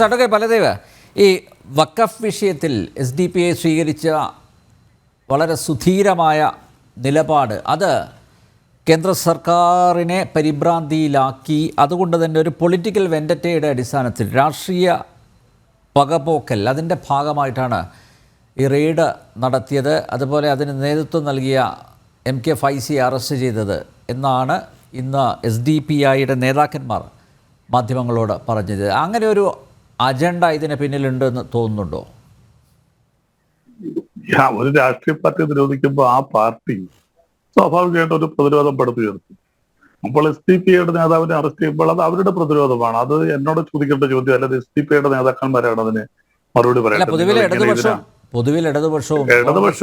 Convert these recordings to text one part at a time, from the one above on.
Advocate Baladev, ഈ വഖഫ് വിഷയത്തിൽ SDP സ്വീകരിച്ച വളരെ സുധീരമായ നിലപാട് അത് കേന്ദ്ര സർക്കാരിനെ പരിഭ്രാന്തിയിലാക്കി. അതുകൊണ്ട് തന്നെ ഒരു പൊളിറ്റിക്കൽ വെൻഡറ്റയുടെ അടിസ്ഥാനത്തിൽ രാഷ്ട്രീയ പകപോക്കൽ അതിൻ്റെ ഭാഗമായിട്ടാണ് ഈ റെയ്ഡ് നടത്തിയത്. അതുപോലെ അതിന് നേതൃത്വം നൽകിയ MK ഫൈസിയെ അറസ്റ്റ് ചെയ്തത് എന്നാണ് ഇന്ന് SDPIയുടെ നേതാക്കന്മാർ മാധ്യമങ്ങളോട് പറഞ്ഞത്. അങ്ങനെ ഒരു അജണ്ട ഇതിന് പിന്നിലുണ്ടെന്ന് തോന്നുന്നുണ്ടോ? ഒരു രാഷ്ട്രീയ പാർട്ടി നിരോധിക്കുമ്പോൾ ആ പാർട്ടി സ്വാഭാവികമായിട്ട് ഒരു പ്രതിരോധം പടുത്തുയർത്തും. അപ്പോൾ SDPIയുടെ നേതാവിനെ അറസ്റ്റ് ചെയ്യുമ്പോൾ അത് അവരുടെ പ്രതിരോധമാണ്. അത് എന്നോട് ചോദിക്കേണ്ട ചോദ്യം, അല്ലാതെ SDPIയുടെ നേതാക്കന്മാരാണ് അതിന് മറുപടി പറയുന്നത്. പൊതുവിൽ ഇടതുപക്ഷവും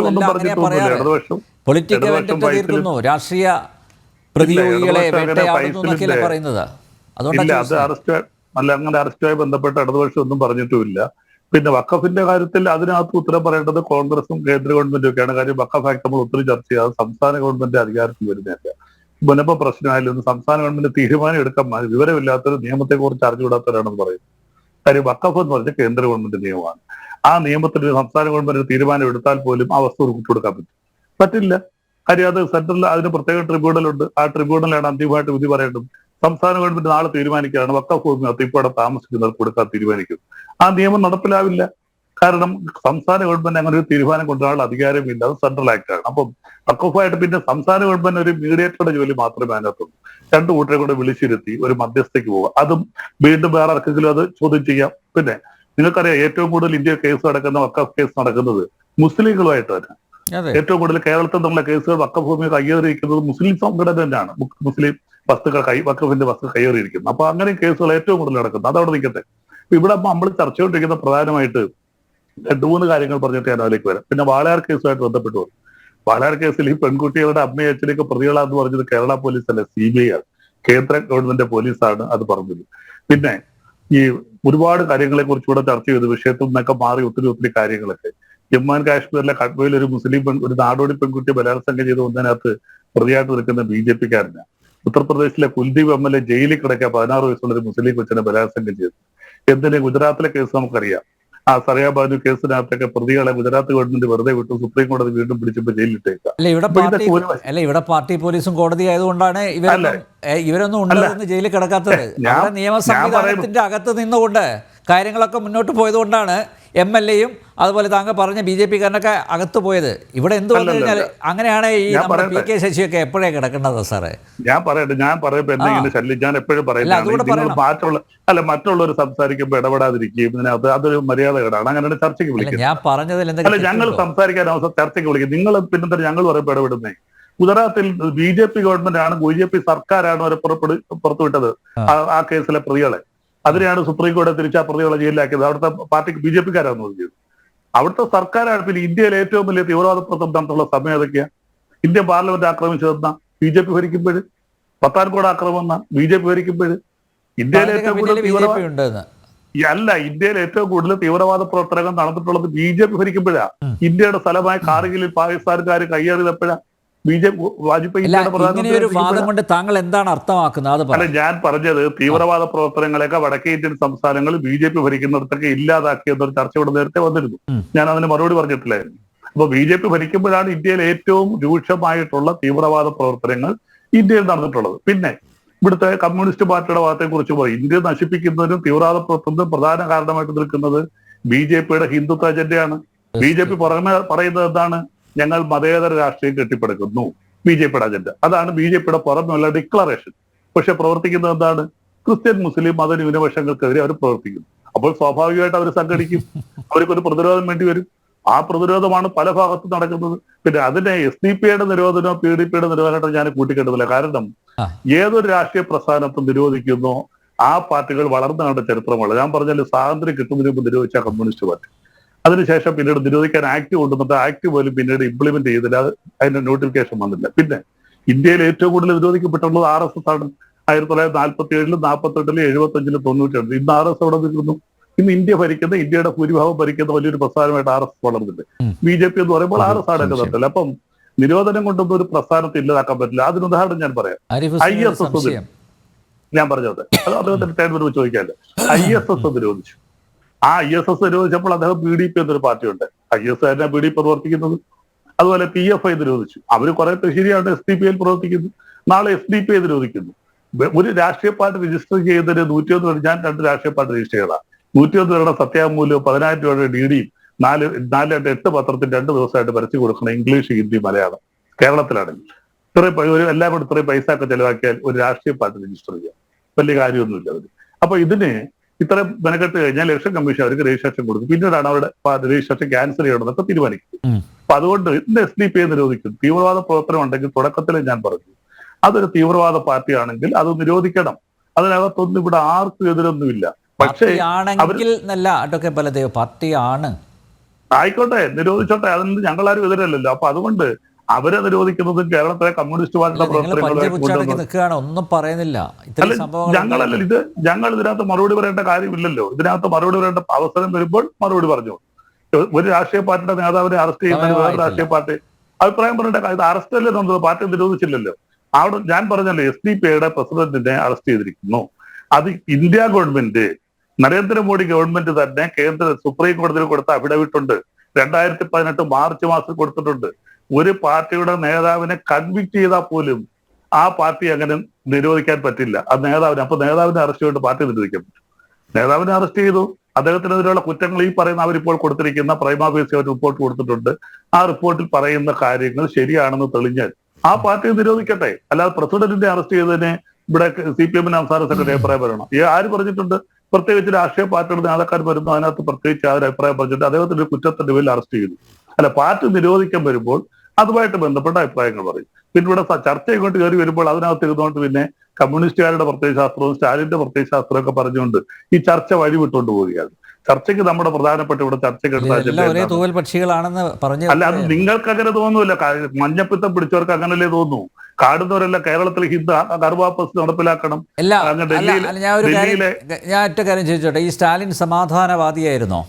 ഒന്നും പറഞ്ഞിട്ടൊന്നുമില്ല. രാഷ്ട്രീയ പ്രതിയോഗികളെ പറയുന്നത് ഇല്ല, അത് അങ്ങനെ അറസ്റ്റുമായി ബന്ധപ്പെട്ട ഇടതുപക്ഷം ഒന്നും പറഞ്ഞിട്ടുമില്ല. പിന്നെ വഖഫിന്റെ കാര്യത്തിൽ അതിനകത്ത് ഉത്തരം പറയേണ്ടത് കോൺഗ്രസും കേന്ദ്ര ഗവൺമെന്റും ഒക്കെയാണ്. കാര്യം വഖഫ് ആക്ട് നമ്മൾ ഒത്തിരി ചർച്ച ചെയ്യാതെ സംസ്ഥാന ഗവൺമെന്റ് അധികാരത്തിൽ വരുന്നില്ല. മുനമ്പ പ്രശ്നമായാലും സംസ്ഥാന ഗവൺമെന്റ് തീരുമാനം എടുക്കാൻ വിവരമില്ലാത്തൊരു നിയമത്തെക്കുറിച്ച് അറിഞ്ഞുകൂടാത്തവരാണെന്ന് പറയുന്നത്. കാര്യം വഖഫ് എന്ന് പറഞ്ഞാൽ കേന്ദ്ര ഗവൺമെന്റ് നിയമമാണ്. ആ നിയമത്തിൽ സംസ്ഥാന ഗവൺമെന്റ് തീരുമാനം എടുത്താൽ പോലും ആ വസ്തു വിട്ടുകൊടുക്കാൻ പറ്റില്ല. കാര്യം അത് സെൻട്രൽ അതിന് പ്രത്യേക ട്രിബ്യൂണലുണ്ട്. ആ ട്രിബ്യൂണലാണ് അന്തിമമായിട്ട് വിധി പറയേണ്ടത്. സംസ്ഥാന ഗവൺമെന്റ് നാളെ തീരുമാനിക്കുകയാണ് വഖഫ് ഭൂമി ഇപ്പോൾ താമസിക്കുന്നവർക്ക് കൊടുക്കാൻ തീരുമാനിക്കും. ആ നിയമം നടപ്പിലാവില്ല. കാരണം സംസ്ഥാന ഗവൺമെന്റ് അങ്ങനെ ഒരു തീരുമാനം കൊണ്ടുവരാനുള്ള അധികാരമില്ല. അത് സെൻട്രൽ ആക്ടാണ്. അപ്പം വഖഫായിട്ട് പിന്നെ സംസ്ഥാന ഗവൺമെന്റ് ഒരു മീഡിയേറ്ററുടെ ജോലി മാത്രമേ അതിനകത്തുള്ളൂ. രണ്ടു കൂട്ടരെ കൂടെ വിളിച്ചിരുത്തി ഒരു മധ്യസ്ഥയ്ക്ക് പോവുക. അതും വീണ്ടും വേറെ ആർക്കെങ്കിലും അത് ചോദ്യം ചെയ്യാം. പിന്നെ നിങ്ങൾക്കറിയാം, ഏറ്റവും കൂടുതൽ ഇന്ത്യ കേസ് നടക്കുന്ന വഖഫ് കേസ് നടക്കുന്നത് മുസ്ലിങ്ങളുമായിട്ട് തന്നെ. ഏറ്റവും കൂടുതൽ കേരളത്തിൽ നിന്നുള്ള കേസുകൾ വഖഫ് ഭൂമി കയ്യേറിയിരിക്കുന്നത് മുസ്ലിം സംഘടന തന്നെയാണ്. മുസ്ലിം വസ്തുക്കൾ വഖഫിന്റെ വസ്തു കയ്യേറിയിരിക്കുന്നത്. അപ്പൊ അങ്ങനെ കേസുകൾ ഏറ്റവും കൂടുതൽ നടക്കുന്നത്. അതവിടെ നിൽക്കട്ടെ. ഇവിടെ നമ്മൾ ചർച്ച ചെയ്തുകൊണ്ടിരിക്കുന്ന പ്രധാനമായിട്ട് 2-3 കാര്യങ്ങൾ പറഞ്ഞിട്ട് ഞാൻ അതിലേക്ക് വരാം. പിന്നെ വാളയാർ കേസുമായിട്ട് ബന്ധപ്പെട്ടു വരും. വാളയാർ കേസിൽ ഈ പെൺകുട്ടികളുടെ അമ്മയും അച്ഛനൊക്കെ പ്രതികളാന്ന് പറഞ്ഞത് കേരള പോലീസ് അല്ല, CBI ആണ്. കേന്ദ്ര ഗവൺമെന്റ് പോലീസാണ് അത് പറഞ്ഞത്. പിന്നെ ഈ ഒരുപാട് കാര്യങ്ങളെ കുറിച്ച് ഇവിടെ ചർച്ച ചെയ്തു. വിഷയത്തിൽ നിന്നൊക്കെ മാറി ഒത്തിരി കാര്യങ്ങളൊക്കെ. ജമ്മു ആൻഡ് കാശ്മീരിലെ കട്വയിൽ ഒരു നാടോടി പെൺകുട്ടിയെ ബലാത്സംഗം ചെയ്ത് ഒന്നതിനകത്ത് പ്രതിയായിട്ട് നിൽക്കുന്ന BJPക്കാരനാണ്. ഉത്തർപ്രദേശിലെ കുൽദീപ് MLA ജയിലിൽ കിടക്കുക 16 വയസ്സുള്ള ഒരു മുസ്ലിം കൊച്ചിനെ ബലാത്സംഗം ചെയ്തു. എന്തിന്? ഗുജറാത്തിലെ കേസ് നമുക്കറിയാം. ആ സറിയ ബാനു കേസിനകത്തൊക്കെ പ്രതികളെ ഗുജറാത്ത് ഗവൺമെന്റ് വെറുതെ വിട്ടു. സുപ്രീം കോടതി വീണ്ടും പിടിച്ചപ്പോൾ ജയിലിട്ടേക്കാം. ഇവിടെ പാർട്ടി പോലീസും കോടതി ആയതുകൊണ്ടാണ് ഇവരൊന്നും ഉണ്ടെന്ന് ജയിലിൽ കിടക്കാത്തത്. നിയമ സംവിധാനത്തിന്റെ അകത്ത് നിന്നുകൊണ്ട് കാര്യങ്ങളൊക്കെ മുന്നോട്ട് പോയതുകൊണ്ടാണ് MLAയും അതുപോലെ താങ്കൾ പറഞ്ഞ BJPക്കാരനൊക്കെ അകത്ത് പോയത്. ഇവിടെ എന്ത് വന്നു കഴിഞ്ഞാൽ അങ്ങനെയാണ് ഈ നമ്മുടെ PK ശശിയൊക്കെ എപ്പോഴേ കിടക്കേണ്ടത് സാറേ? ഞാൻ പറയുമ്പോ എന്തെങ്കിലും ശല്യം ഞാൻ എപ്പോഴും പറയുന്നത് മറ്റുള്ളവർ സംസാരിക്കുമ്പോൾ ഇടപെടാതിരിക്കുകയും ഇതിനകത്ത് അതൊരു മര്യാദകേടാണ്. അങ്ങനെ ചർച്ചയ്ക്ക് വിളിക്കും. ഞാൻ പറഞ്ഞതിൽ ഞങ്ങൾ സംസാരിക്കാൻ അവസരം ചർച്ചയ്ക്ക് വിളിക്കും. നിങ്ങൾ പിന്നെ ഞങ്ങൾ പറയുമ്പോൾ ഇടപെടുന്നേ. ഗുജറാത്തിൽ BJP ഗവൺമെന്റ് ആണ്, BJP സർക്കാരാണ് അവരെ പുറത്തുവിട്ടത് ആ കേസിലെ പ്രതികളെ. അതിനെയാണ് സുപ്രീം കോടതി തിരിച്ചാ പ്രതികളെ ജയിലിലാക്കിയത്. അവിടുത്തെ പാർട്ടിക്ക് BJPക്കാരാണ് നോക്കിയത്. അവിടുത്തെ സർക്കാരാണ്. പിന്നെ ഇന്ത്യയിലെ ഏറ്റവും വലിയ തീവ്രവാദ പ്രവർത്തനം നടത്തുള്ള സമയം ഏതൊക്കെയാ? ഇന്ത്യൻ പാർലമെന്റ് ആക്രമിച്ചതെന്ന BJP ഭരിക്കുമ്പോൾ, പത്താൻകോട് ആക്രമണം BJP ഭരിക്കുമ്പോൾ. ഇന്ത്യയിലെ ഏറ്റവും കൂടുതൽ ഇന്ത്യയിലെ ഏറ്റവും കൂടുതൽ തീവ്രവാദ പ്രവർത്തനങ്ങൾ നടന്നിട്ടുള്ളത് BJP ഭരിക്കുമ്പോഴാ. ഇന്ത്യയുടെ സ്ഥലമായ കാർഗിലിൽ പാകിസ്ഥാൻകാർ കയ്യേറിയപ്പോഴാ താങ്കൾ എന്താണ് അർത്ഥമാക്കുന്നത്? അല്ല, ഞാൻ പറഞ്ഞത് തീവ്രവാദ പ്രവർത്തനങ്ങളെയൊക്കെ വടക്കേ ഇന്ത്യൻ സംസ്ഥാനങ്ങൾ BJP ഭരിക്കുന്നിടത്തൊക്കെ ഇല്ലാതാക്കിയെന്നൊരു ചർച്ച ഇവിടെ നേരത്തെ വന്നിരുന്നു. ഞാൻ അതിന് മറുപടി പറഞ്ഞിട്ടില്ലായിരുന്നു. അപ്പൊ BJP ഭരിക്കുമ്പോഴാണ് ഇന്ത്യയിൽ ഏറ്റവും രൂക്ഷമായിട്ടുള്ള തീവ്രവാദ പ്രവർത്തനങ്ങൾ ഇന്ത്യയിൽ നടന്നിട്ടുള്ളത്. പിന്നെ ഇവിടുത്തെ കമ്മ്യൂണിസ്റ്റ് പാർട്ടിയുടെ ഭാഗത്തെ കുറിച്ച് പറയും. ഇന്ത്യ നശിപ്പിക്കുന്നതിനും തീവ്രവാദ പ്രവർത്തനത്തിനും പ്രധാന കാരണമായിട്ട് നിൽക്കുന്നത് BJPയുടെ ഹിന്ദുത്വ അജണ്ടയാണ്. BJP പുറമെ പറയുന്നത് എന്താണ്? ഞങ്ങൾ മതേതര രാഷ്ട്രീയം കെട്ടിപ്പടുക്കുന്നു. BJPയുടെ അജണ്ട അതാണ്. BJPയുടെ പുറമെയുള്ള ഡിക്ലറേഷൻ. പക്ഷെ പ്രവർത്തിക്കുന്നത് എന്താണ്? ക്രിസ്ത്യൻ മുസ്ലിം മതന്യൂനപക്ഷങ്ങൾക്കെതിരെ അവർ പ്രവർത്തിക്കുന്നു. അപ്പോൾ സ്വാഭാവികമായിട്ട് അവർ സംഘടിക്കും. അവർക്കൊരു പ്രതിരോധം വേണ്ടി വരും. ആ പ്രതിരോധമാണ് പല ഭാഗത്തും നടക്കുന്നത്. പിന്നെ അതിനെ SDPയുടെ നിരോധനമോ PDPയുടെ നിരോധനമോ ഞാൻ കൂട്ടിക്കെട്ടുന്നില്ല. കാരണം ഏതൊരു രാഷ്ട്രീയ പ്രസ്ഥാനത്തും നിരോധിക്കുന്നോ ആ പാർട്ടികൾ വളർന്നു കണ്ട ചരിത്രമാണ്. ഞാൻ പറഞ്ഞാൽ സ്വാതന്ത്ര്യം കിട്ടുന്നതിന് മുമ്പ് നിരോധിച്ച കമ്മ്യൂണിസ്റ്റ് പാർട്ടി, അതിനുശേഷം പിന്നീട് നിരോധിക്കാൻ ആക്ട് കൊണ്ടുവന്നിട്ട് ആക്ട് പോലും പിന്നീട് ഇംപ്ലിമെന്റ് ചെയ്തില്ല. അതിന്റെ നോട്ടിഫിക്കേഷൻ വന്നില്ല. പിന്നെ ഇന്ത്യയിൽ ഏറ്റവും കൂടുതൽ നിരോധിക്കപ്പെട്ടുള്ളത് RSS ആണ്. 1947, 48, 75, 92. ഇന്ന് RSS അവിടെ നിൽക്കുന്നു. ഇന്ന് ഇന്ത്യയുടെ ഭൂരിഭാഗം ഭരിക്കുന്ന വലിയൊരു പ്രസ്ഥാനമായിട്ട് RSS വളർന്നില്ല. BJP എന്ന് പറയുമ്പോൾ RSS ആടൊക്കെ നടത്തില്ല. അപ്പം നിരോധനം കൊണ്ടൊന്നും ഒരു പ്രസ്ഥാനത്തെ ഇല്ലാതാക്കാൻ പറ്റില്ല. അതിന് ഉദാഹരണം ഞാൻ പറയാം. ISS ഞാൻ പറഞ്ഞത് അത് അദ്ദേഹത്തിന്റെ ടൈം ചോദിക്കാല്ല. ISS നിരോധിച്ചു. ആ ISS നിരോധിച്ചപ്പോൾ അദ്ദേഹം BDP എന്നൊരു പാർട്ടിയുണ്ട്, IS തന്നെ BDP പ്രവർത്തിക്കുന്നത്. അതുപോലെ PFI നിരോധിച്ചു. അവർ കുറെ ശരിയാണ് SDP പ്രവർത്തിക്കുന്നു. നാളെ SDP നിരോധിക്കുന്നു. ഒരു രാഷ്ട്രീയ പാർട്ടി രജിസ്റ്റർ ചെയ്തതിന് 101 ഞാൻ 2 രാഷ്ട്രീയ പാർട്ടി രജിസ്റ്റർ ചെയ്തതാണ്. 101 രൂപയുടെ സത്യാമൂല്യവും 10,000 രൂപയുടെ DD-യും 8 പത്രത്തിൽ 2 ദിവസമായിട്ട് പരസ്യം കൊടുക്കണം, ഇംഗ്ലീഷ്, ഹിന്ദി, മലയാളം. കേരളത്തിലാണെങ്കിൽ ഇത്രയും എല്ലാം കൂടി ഇത്രയും പൈസ ഒക്കെ ചെലവാക്കിയാൽ ഒരു രാഷ്ട്രീയ പാർട്ടി രജിസ്റ്റർ ചെയ്യാം, വലിയ കാര്യമൊന്നുമില്ല അവർ. അപ്പൊ ഇതിന് ഇത്രയും മെനക്കെട്ട് കഴിഞ്ഞാൽ ഇലക്ഷൻ കമ്മീഷൻ അവർക്ക് രജിസ്ട്രേഷൻ കൊടുക്കും. പിന്നീടാണ് അവരുടെ രജിസ്ട്രേഷൻ ക്യാൻസൽ ചെയ്യണമെന്നൊക്കെ തീരുമാനിക്കുന്നത്. അപ്പൊ അതുകൊണ്ട് ഇന്ന് SDP നിരോധിക്കും. തീവ്രവാദ പ്രവർത്തനം ഉണ്ടെങ്കിൽ തുടക്കത്തിൽ ഞാൻ പറഞ്ഞു അതൊരു തീവ്രവാദ പാർട്ടിയാണെങ്കിൽ അത് നിരോധിക്കണം. അതിനകത്തൊന്നും ഇവിടെ ആർക്കും എതിരൊന്നുമില്ല. പക്ഷേ പാർട്ടിയാണ്, ആയിക്കോട്ടെ, നിരോധിച്ചോട്ടെ, അതിന് ഞങ്ങളാരും എതിരല്ലല്ലോ. അപ്പൊ അതുകൊണ്ട് അവരെ നിരോധിക്കുന്നതും കേരളത്തിലെ കമ്മ്യൂണിസ്റ്റ് പാർട്ടിയുടെ ഒന്നും പറയുന്നില്ല. ഞങ്ങളല്ല ഇത്, ഞങ്ങൾ ഇതിനകത്ത് മറുപടി പറയേണ്ട കാര്യമില്ലല്ലോ. ഇതിനകത്ത് മറുപടി പറയേണ്ട അവസരം വരുമ്പോൾ മറുപടി പറഞ്ഞു. ഒരു രാഷ്ട്രീയ പാർട്ടിയുടെ നേതാവിനെ അറസ്റ്റ് ചെയ്യുന്നതിന് വേറെ രാഷ്ട്രീയ പാർട്ടി അഭിപ്രായം പറയേണ്ട കാര്യം. ഇത് അറസ്റ്റ് അല്ലേ നമ്മൾ പാർട്ടി നിരോധിച്ചില്ലല്ലോ. അവിടെ ഞാൻ പറഞ്ഞല്ലോ SDP പ്രസിഡന്റിനെ അറസ്റ്റ് ചെയ്തിരിക്കുന്നു. അത് ഇന്ത്യ ഗവൺമെന്റ്, നരേന്ദ്രമോദി ഗവൺമെന്റ് തന്നെ കേന്ദ്ര സുപ്രീം കോടതിയിൽ കൊടുത്ത അഫിഡവിറ്റ് ഉണ്ട്. 2018 മാർച്ച് മാസത്തിൽ കൊടുത്തിട്ടുണ്ട്. ഒരു പാർട്ടിയുടെ നേതാവിനെ കൺവിക്ട് ചെയ്താൽ പോലും ആ പാർട്ടി അങ്ങനെ നിരോധിക്കാൻ പറ്റില്ല. അത് നേതാവിനെ, അപ്പൊ നേതാവിനെ അറസ്റ്റ് ചെയ്തുകൊണ്ട് പാർട്ടി നിരോധിക്കാൻ പറ്റും. നേതാവിനെ അറസ്റ്റ് ചെയ്തു, അദ്ദേഹത്തിനെതിരെയുള്ള കുറ്റങ്ങൾ ഈ പറയുന്ന അവരിപ്പോൾ കൊടുത്തിരിക്കുന്ന പ്രൈമാ ഫേസി ഒരു റിപ്പോർട്ട് കൊടുത്തിട്ടുണ്ട്. ആ റിപ്പോർട്ടിൽ പറയുന്ന കാര്യങ്ങൾ ശരിയാണെന്ന് തെളിഞ്ഞാൽ ആ പാർട്ടി നിരോധിക്കട്ടെ. അല്ലാതെ പ്രസിഡന്റിനെ അറസ്റ്റ് ചെയ്തതിനെ ഇവിടെ CPM സംസ്ഥാന സെക്രട്ടറി അഭിപ്രായം പറയണം. ആര് പറഞ്ഞിട്ടുണ്ട്? പ്രത്യേകിച്ച് രാഷ്ട്രീയ പാർട്ടിയുടെ നേതാക്കാർ വരുന്നു, അതിനകത്ത് പ്രത്യേകിച്ച് ആ ഒരു അഭിപ്രായം പറഞ്ഞിട്ട് അദ്ദേഹത്തിന്റെ ഒരു കുറ്റത്തിന്റെ പേരിൽ അറസ്റ്റ് ചെയ്തു. അല്ല, പാർട്ടി നിരോധിക്കാൻ വരുമ്പോൾ അതുമായിട്ട് ബന്ധപ്പെട്ട അഭിപ്രായങ്ങൾ പറയും. പിന്നെ ഇവിടെ ചർച്ച കൊണ്ട് കയറി വരുമ്പോൾ അതിനകത്ത് ഇരുന്നുകൊണ്ട് പിന്നെ കമ്മ്യൂണിസ്റ്റുകാരുടെ പ്രത്യയശാസ്ത്രവും സ്റ്റാലിന്റെ പ്രത്യയശാസ്ത്രവും ഒക്കെ പറഞ്ഞുകൊണ്ട് ഈ ചർച്ച വഴിവിട്ടുകൊണ്ട് പോവുകയാണ്. ചർച്ചയ്ക്ക് നമ്മുടെ പ്രധാനപ്പെട്ട ഇവിടെ ചർച്ചയ്ക്ക് അല്ല, അത് നിങ്ങൾക്ക് അങ്ങനെ തോന്നുന്നില്ല. മഞ്ഞപ്പിത്തം പിടിച്ചവർക്ക് അങ്ങനല്ലേ തോന്നുന്നു. കാണുന്നവരെല്ലാം കേരളത്തിൽ കർവാപ്പസ് നടപ്പിലാക്കണം. ഞാൻ ഒറ്റ കാര്യം ചോദിച്ചോട്ടെ, ഈ സ്റ്റാലിൻ സമാധാനവാദിയായിരുന്നോ?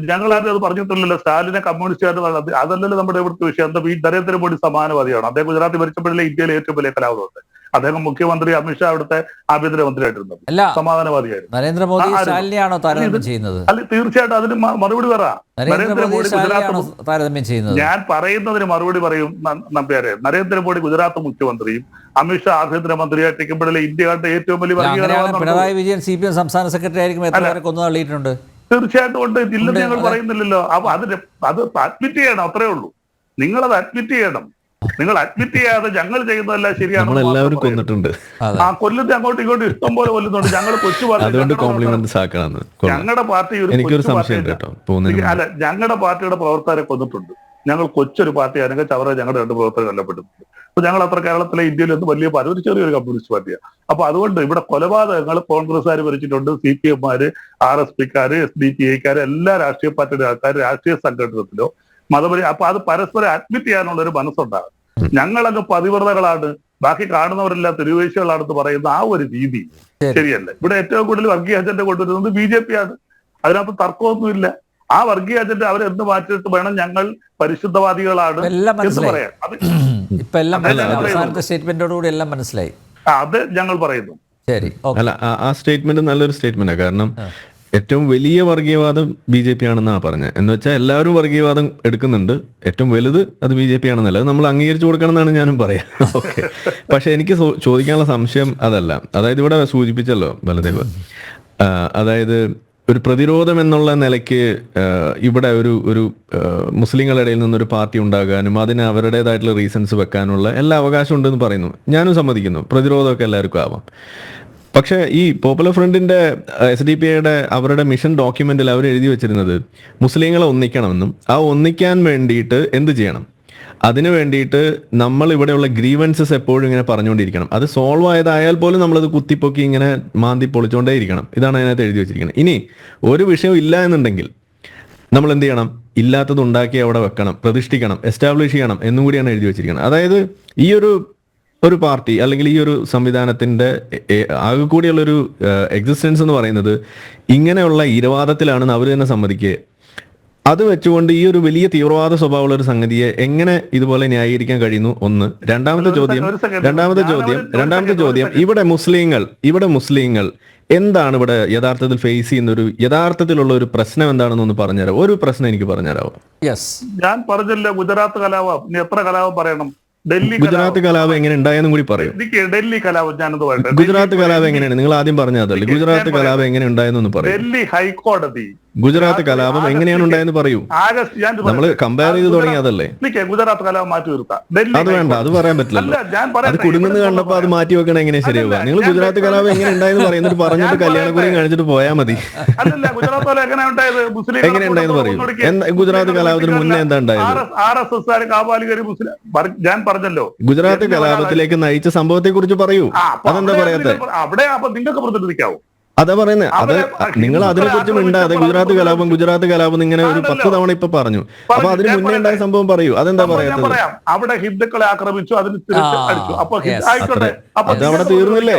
ഞങ്ങളാരും അത് പറഞ്ഞിട്ടില്ലല്ലോ. സ്റ്റാലിനെ കമ്മ്യൂണിസ്റ്റുകാരുടെ അതല്ലല്ലോ നമ്മുടെ ഇവിടുത്തെ വിഷയം. എന്താ, ഈ നരേന്ദ്രമോദി സമാധാനവാദിയാണ്. അദ്ദേഹം ഗുജറാത്തിൽ ഭരിച്ചപ്പോഴല്ലേ ഇന്ത്യയിലെ ഏറ്റവും വലിയ കലാപമുണ്ട്. അദ്ദേഹം മുഖ്യമന്ത്രി, അമിത്ഷാ അവിടുത്തെ ആഭ്യന്തരമന്ത്രിയായിട്ടിരുന്നത്, സമാധാനവാദിയായിരുന്നു. നരേന്ദ്രമോദി സ്റ്റാലിനെയാണോ താരതമ്യം ചെയ്യുന്നത്? അല്ല, തീർച്ചയായിട്ടും അതിന് മറുപടി പറ. നരേന്ദ്രമോദി താരതമ്യം ചെയ്യുന്നത് ഞാൻ പറയുന്നതിന് മറുപടി പറയും നമ്പ്യാരെ. നരേന്ദ്രമോദി ഗുജറാത്ത് മുഖ്യമന്ത്രിയും അമിത്ഷാ ആഭ്യന്തരമന്ത്രിയായിട്ടിരിക്കുമ്പോഴല്ലേ ഇന്ത്യ കണ്ട ഏറ്റവും വലിയ പിണറായി വിജയൻ CPM സംസ്ഥാന സെക്രട്ടറി ആയിരിക്കും എത്ര പേരെ കൊന്നു തള്ളിയിട്ടുണ്ട്? തീർച്ചയായിട്ടും ഉണ്ട്. ഇല്ലെന്ന് ഞങ്ങൾ പറയുന്നില്ലല്ലോ. അപ്പൊ അത് അഡ്മിറ്റ് ചെയ്യണം, അത്രേ ഉള്ളൂ. നിങ്ങളത് അഡ്മിറ്റ് ചെയ്യണം. നിങ്ങൾ അഡ്മിറ്റ് ചെയ്യാതെ ഞങ്ങൾ ചെയ്യുന്നതല്ല ശരിയാണ്. കൊല്ലുന്നത് അങ്ങോട്ടും ഇങ്ങോട്ടും ഇഷ്ടം പോലെ കൊല്ലുന്നുണ്ട്. ഞങ്ങൾ കൊച്ചു ഞങ്ങളുടെ പാർട്ടി അല്ല, ഞങ്ങളുടെ പാർട്ടിയുടെ പ്രവർത്തകരെ കൊന്നിട്ടുണ്ട്. ഞങ്ങൾ കൊച്ചൊരു പാർട്ടി ആണെങ്കിൽ അവരെ ഞങ്ങളുടെ 2 പ്രവർത്തകർ കൊല്ലപ്പെട്ടിട്ടുണ്ട്. അപ്പൊ ഞങ്ങൾ അത്ര കേരളത്തിലെ ഇന്ത്യയിൽ നിന്ന് വലിയ ഒരു ചെറിയൊരു കമ്മ്യൂണിസ്റ്റ് പാർട്ടിയാണ്. അപ്പൊ അതുകൊണ്ട് ഇവിടെ കൊലപാതകങ്ങൾ കോൺഗ്രസ്സുകാർ ഭരിച്ചിട്ടുണ്ട്, CPM-മാര്, RSP-ക്കാര്, SDP-ക്കാര്, എല്ലാ രാഷ്ട്രീയ പാർട്ടിയുടെ ആൾക്കാർ രാഷ്ട്രീയ സംഘടനത്തിലോ മതപരി. അപ്പൊ അത് പരസ്പരം അഡ്മിറ്റ് ചെയ്യാനുള്ള ഒരു മനസ്സുണ്ടാകും. ഞങ്ങളങ്ങ് പതിവ്രതകളാണ്, ബാക്കി കാണുന്നവരെല്ലാം തിരുവേശികളാണെന്ന് പറയുന്ന ആ ഒരു രീതി ശരിയല്ല. ഇവിടെ ഏറ്റവും കൂടുതൽ വർഗീയ അജണ്ട കൊണ്ടുവരുന്നത് BJP ആണ്. അതിനകത്ത് തർക്കമൊന്നുമില്ല. ആ വർഗീയ അജണ്ട അവരെന്ത് മാറ്റിയിട്ട് വേണം ഞങ്ങൾ പരിശുദ്ധവാദികളാണ് എന്ന് പറയാൻ. അത് ഞങ്ങൾ പറയുന്നു. അല്ല, ആ സ്റ്റേറ്റ്മെന്റ് നല്ലൊരു സ്റ്റേറ്റ്മെന്റാണ്. കാരണം ഏറ്റവും വലിയ വർഗീയവാദം BJP ആണെന്നാണ് പറഞ്ഞത്. എന്ന് വെച്ചാൽ എല്ലാവരും വർഗീയവാദം എടുക്കുന്നുണ്ട്, ഏറ്റവും വലുത് അത് BJP ആണെന്നല്ല, അത് നമ്മൾ അംഗീകരിച്ചു കൊടുക്കണം എന്നാണ് ഞാനും പറയാം. ഓക്കെ, പക്ഷെ എനിക്ക് ചോദിക്കാനുള്ള സംശയം അതല്ല. അതായത് ഇവിടെ സൂചിപ്പിച്ചല്ലോ ബലദേവ്, അതായത് ഒരു പ്രതിരോധം എന്നുള്ള നിലയ്ക്ക് ഇവിടെ ഒരു മുസ്ലിങ്ങളുടെ ഇടയിൽ നിന്നൊരു പാർട്ടി ഉണ്ടാകാനും അതിന് അവരുടേതായിട്ടുള്ള റീസൺസ് വെക്കാനുള്ള എല്ലാ അവകാശം ഉണ്ടെന്ന് പറയുന്നു. ഞാനും സമ്മതിക്കുന്നു, പ്രതിരോധമൊക്കെ എല്ലാവർക്കും ആവാം. പക്ഷേ ഈ പോപ്പുലർ ഫ്രണ്ടിന്റെ SDP-യുടെ അവരുടെ മിഷൻ ഡോക്യുമെന്റിൽ അവർ എഴുതി വെച്ചിരുന്നത് മുസ്ലിങ്ങളെ ഒന്നിക്കണമെന്നും ആ ഒന്നിക്കാൻ വേണ്ടിയിട്ട് എന്ത് ചെയ്യണം, അതിനു വേണ്ടിയിട്ട് നമ്മൾ ഇവിടെയുള്ള ഗ്രീവൻസസ് എപ്പോഴും ഇങ്ങനെ പറഞ്ഞുകൊണ്ടിരിക്കണം. അത് സോൾവ് ആയതായാൽ പോലും നമ്മളത് കുത്തിപ്പൊക്കി ഇങ്ങനെ മാന്തി പൊളിച്ചുകൊണ്ടേ ഇരിക്കണം. ഇതാണ് അതിനകത്ത് എഴുതി വെച്ചിരിക്കുന്നത്. ഇനി ഒരു വിഷയം ഇല്ല എന്നുണ്ടെങ്കിൽ നമ്മൾ എന്ത് ചെയ്യണം? ഇല്ലാത്തത് ഉണ്ടാക്കി അവിടെ വെക്കണം, പ്രതിഷ്ഠിക്കണം, എസ്റ്റാബ്ലിഷ് ചെയ്യണം എന്നും കൂടിയാണ് എഴുതി വെച്ചിരിക്കുന്നത്. അതായത് ഈ ഒരു പാർട്ടി അല്ലെങ്കിൽ ഈ ഒരു സംവിധാനത്തിന്റെ ആകെ കൂടിയുള്ളൊരു എക്സിസ്റ്റൻസ് എന്ന് പറയുന്നത് ഇങ്ങനെയുള്ള ഇരവാദത്തിലാണെന്ന് അവർ തന്നെ സമ്മതിക്കുക. അത് വെച്ചുകൊണ്ട് ഈ ഒരു വലിയ തീവ്രവാദ സ്വഭാവമുള്ള ഒരു സംഗതിയെ എങ്ങനെ ഇതുപോലെ ന്യായീകരിക്കാൻ കഴിയുന്നു? ഒന്ന്. രണ്ടാമത്തെ ചോദ്യം ഇവിടെ മുസ്ലിങ്ങൾ എന്താണ് ഇവിടെ യഥാർത്ഥത്തിൽ ഫേസ് ചെയ്യുന്ന യഥാർത്ഥത്തിലുള്ള ഒരു പ്രശ്നം എന്താണെന്ന് ഒന്ന് പറഞ്ഞുതരാം. ഒരു പ്രശ്നം എനിക്ക് പറഞ്ഞുതരാമോ? യെസ്, ഞാൻ പറഞ്ഞല്ലോ ഗുജറാത്ത് കലാപം. ഇനി എത്ര കലാപം പറയണം? ഡൽഹി ഗുജറാത്ത് കലാപം എങ്ങനെ ഉണ്ടായെന്നും കൂടി പറയൂ. ഡൽഹി കലാപം ഞാനത് പറയട്ടെ. ഗുജറാത്ത് കലാപം എങ്ങനെയാണ്? നിങ്ങൾ ആദ്യം പറഞ്ഞതല്ലേ ഗുജറാത്ത് കലാപം എങ്ങനെ ഉണ്ടായെന്നൊന്ന് പറയൂ. ഡൽഹി ഹൈക്കോടതി ഗുജറാത്ത് കലാപം എങ്ങനെയാണ് ഉണ്ടായെന്ന് പറയൂ. നമ്മൾ കമ്പയർ ചെയ്ത് തുടങ്ങിയതല്ലേ. ഗുജറാത്ത് കലാപം മാറ്റി നിർത്താം. അത് വേണ്ട, അത് പറയാൻ പറ്റില്ലല്ലോ. അത് കുടുങ്ങുന്നത് കണ്ടപ്പോ അത് മാറ്റി വെക്കണ എങ്ങനെ ശരിയാവുക? നിങ്ങൾ ഗുജറാത്ത് കലാപം എങ്ങനെ ഉണ്ടായെന്ന് പറയുന്നിട്ട് പറഞ്ഞിട്ട് കല്യാണക്കുറിയും കഴിച്ചിട്ട് പോയാൽ മതി. എങ്ങനെ ഉണ്ടായെന്ന് പറയൂ. ഗുജറാത്ത് കലാപത്തിന് മുന്നേ എന്താ ഉണ്ടായത്? ഞാൻ പറഞ്ഞല്ലോ ഗുജറാത്ത് കലാപത്തിലേക്ക് നയിച്ച സംഭവത്തെ കുറിച്ച് പറയൂ. അതെന്താ പറയാത്തെ? അവിടെ അപ്പൊ നിങ്ങൾക്ക് പ്രതിനിധിക്കാവും. അതാ പറയുന്നത്. അത് നിങ്ങൾ അതിനെ കുറിച്ച് മിണ്ടാതെ ഗുജറാത്ത് കലാപം ഇങ്ങനെ ഒരു 10 തവണ ഇപ്പൊ പറഞ്ഞു. അപ്പൊ അതിന് മുന്നേ ഉണ്ടായ സംഭവം പറയൂ. അതെന്താ പറയാത്തത്? അവിടെ ഹിന്ദുക്കളെ ആക്രമിച്ചു, അതിന് അടിച്ചു. അത് അവിടെ തീർന്നില്ലേ?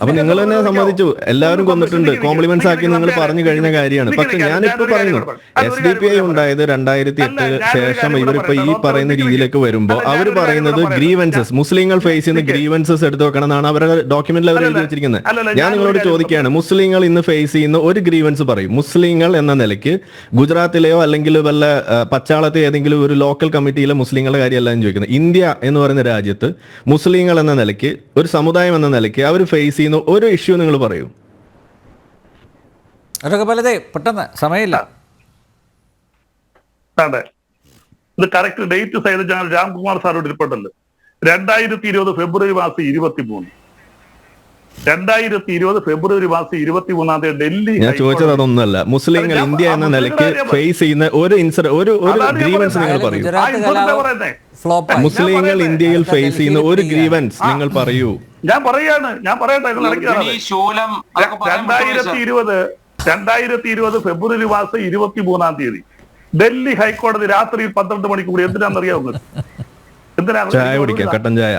അപ്പൊ നിങ്ങൾ തന്നെ സമ്മതിച്ചു എല്ലാവരും കൊന്നിട്ടുണ്ട്, കോംപ്ലിമെന്റ്സ് ആക്കി നിങ്ങൾ പറഞ്ഞു കഴിഞ്ഞ കാര്യമാണ്. പക്ഷെ ഞാനിപ്പോ പറയുന്നു SDPI ഉണ്ടായത് 2008 ശേഷം ഇവരിപ്പോ ഈ പറയുന്ന രീതിയിലേക്ക് വരുമ്പോ അവർ പറയുന്നത് ഗ്രീവൻസസ്, മുസ്ലിങ്ങൾ ഫേസ് ചെയ്യുന്ന ഗ്രീവൻസസ് എടുത്തു വെക്കണം എന്നാണ് അവരുടെ ഡോക്യുമെന്റിൽ അവർ എഴുതി വെച്ചിരിക്കുന്നത്. ഞാൻ നിങ്ങളോട് ചോദിക്കുകയാണ്, മുസ്ലിങ്ങൾ ഇന്ന് ഫേസ് ചെയ്യുന്ന ഒരു ഗ്രീവൻസ് പറയും. മുസ്ലിങ്ങൾ എന്ന നിലയ്ക്ക് ഗുജറാത്തിലെയോ അല്ലെങ്കിൽ വല്ല പച്ചാളത്തെ ഏതെങ്കിലും ഒരു ലോക്കൽ കമ്മിറ്റിയിലെ മുസ്ലിങ്ങളുടെ കാര്യമല്ല ഞാൻ ചോദിക്കുന്നത്. ഇന്ത്യ എന്ന് പറയുന്ന രാജ്യത്ത് മുസ്ലിങ്ങൾ എന്ന നിലയ്ക്ക്, ഒരു സമുദായം എന്ന നിലയ്ക്ക് അവർ ഫേസ് ചെയ്യുന്ന ഒരു ഇഷ്യൂ നിങ്ങൾ പറയൂ. അതൊക്കെ പലതേ പെട്ടെന്ന് സമയമില്ല. അതെ, ഇത് കറക്റ്റ് ഡേറ്റ് സഹിതം ഞാൻ രാംകുമാർ സാറോട് ഇരിപ്പുണ്ടല്ലോ. 2020 ഫെബ്രുവരി മാസം 23, 2020 ഫെബ്രുവരി മാസം 23-ാം തീയതി ഡൽഹി. ഞാൻ ചോദിച്ചത് അതൊന്നുമല്ല. മുസ്ലിങ്ങൾ ഇന്ത്യ എന്ന നിലയ്ക്ക് ഫേസ് ചെയ്യുന്ന ഒരു ഗ്രീവൻസ് നിങ്ങൾ പറയൂ. മുസ്ലിങ്ങൾ ഇന്ത്യയിൽ ഫേസ് ചെയ്യുന്ന ഒരു ഗ്രീവൻസ് നിങ്ങൾ പറയൂ. ഞാൻ പറയട്ടെ. 2020 ഫെബ്രുവരി മാസം 23-ാം തീയതി ഡൽഹി ഹൈക്കോടതി രാത്രി 12 മണിക്ക് കൂടി എന്തിനാണെന്നറിയാവുന്നത്? ചായ കുടിക്കാം, കട്ടൻ ചായ.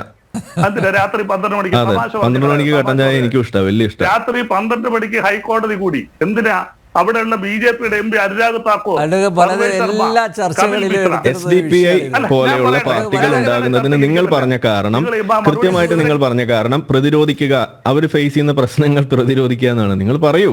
രാത്രി 12 മണിക്ക് 12 മണിക്ക് കട്ടൻ ചായ എനിക്കും ഇഷ്ടം, വലിയ ഇഷ്ടം. രാത്രി 12 മണിക്ക് ഹൈക്കോടതി കൂടി എന്തിനാ? അവിടെയുള്ള BJPയുടെ MP അനുരാഗ് താക്കൂർ, SDPI പോലെയുള്ള പാർട്ടികൾ ഉണ്ടാകുന്നതിന് നിങ്ങൾ പറഞ്ഞ കാരണം, കൃത്യമായിട്ട് നിങ്ങൾ പറഞ്ഞ കാരണം പ്രതിരോധിക്കുക, അവർ ഫേസ് ചെയ്യുന്ന പ്രശ്നങ്ങൾ പ്രതിരോധിക്കുക എന്നാണ്. നിങ്ങൾ പറയൂ.